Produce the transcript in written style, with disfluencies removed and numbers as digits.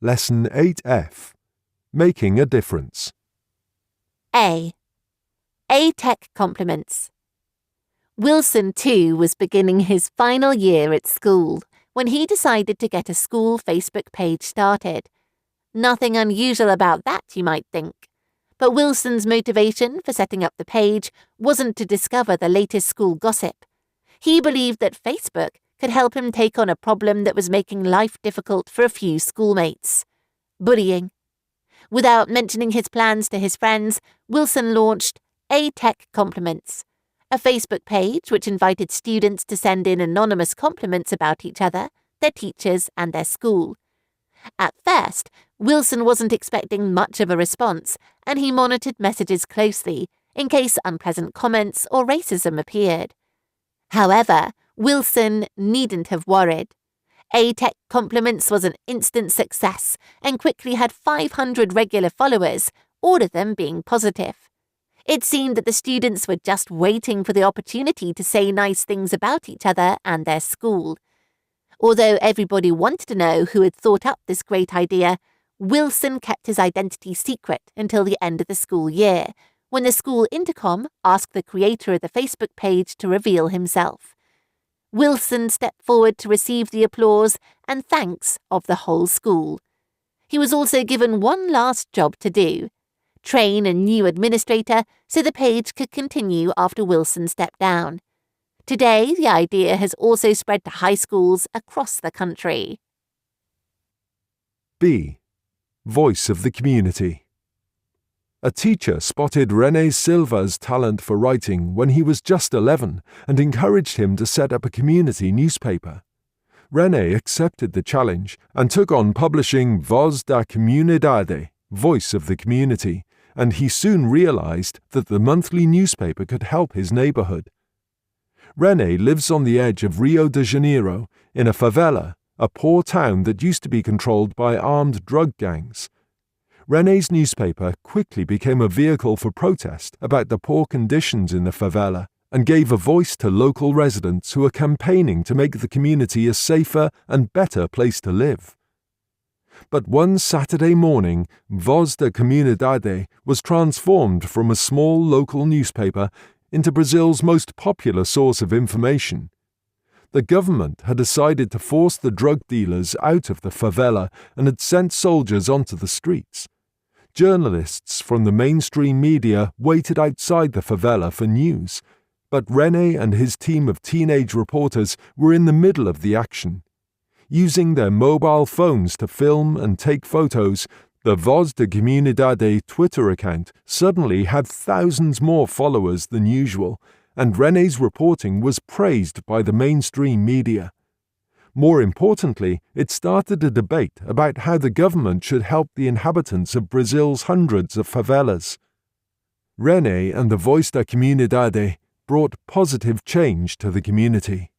Lesson 8F. Making a Difference. A. A-Tech compliments. Wilson, too, was beginning his final year at school when he decided to get a school Facebook page started. Nothing unusual about that, you might think. But Wilson's motivation for setting up the page wasn't to discover the latest school gossip. He believed that Facebook could help him take on a problem that was making life difficult for a few schoolmates: bullying. Without mentioning his plans to his friends, Wilson launched A-Tech Compliments, a Facebook page which invited students to send in anonymous compliments about each other, their teachers, and their school. At first, Wilson wasn't expecting much of a response, and he monitored messages closely in case unpleasant comments or racism appeared. However, Wilson needn't have worried. A-Tech Compliments was an instant success and quickly had 500 regular followers, all of them being positive. It seemed that the students were just waiting for the opportunity to say nice things about each other and their school. Although everybody wanted to know who had thought up this great idea, Wilson kept his identity secret until the end of the school year, when the school intercom asked the creator of the Facebook page to reveal himself. Wilson stepped forward to receive the applause and thanks of the whole school. He was also given one last job to do: train a new administrator so the page could continue after Wilson stepped down. Today, the idea has also spread to high schools across the country. B. Voice of the Community. A teacher spotted René Silva's talent for writing when he was just 11 and encouraged him to set up a community newspaper. René accepted the challenge and took on publishing Voz da Comunidade, Voice of the Community, and he soon realized that the monthly newspaper could help his neighborhood. René lives on the edge of Rio de Janeiro in a favela, a poor town that used to be controlled by armed drug gangs. René's newspaper quickly became a vehicle for protest about the poor conditions in the favela and gave a voice to local residents who are campaigning to make the community a safer and better place to live. But one Saturday morning, Voz da Comunidade was transformed from a small local newspaper into Brazil's most popular source of information. The government had decided to force the drug dealers out of the favela and had sent soldiers onto the streets. Journalists from the mainstream media waited outside the favela for news, but René and his team of teenage reporters were in the middle of the action. Using their mobile phones to film and take photos, the Voz da Comunidade Twitter account suddenly had thousands more followers than usual, and René's reporting was praised by the mainstream media. More importantly, it started a debate about how the government should help the inhabitants of Brazil's hundreds of favelas. René and the Voz da Comunidade brought positive change to the community.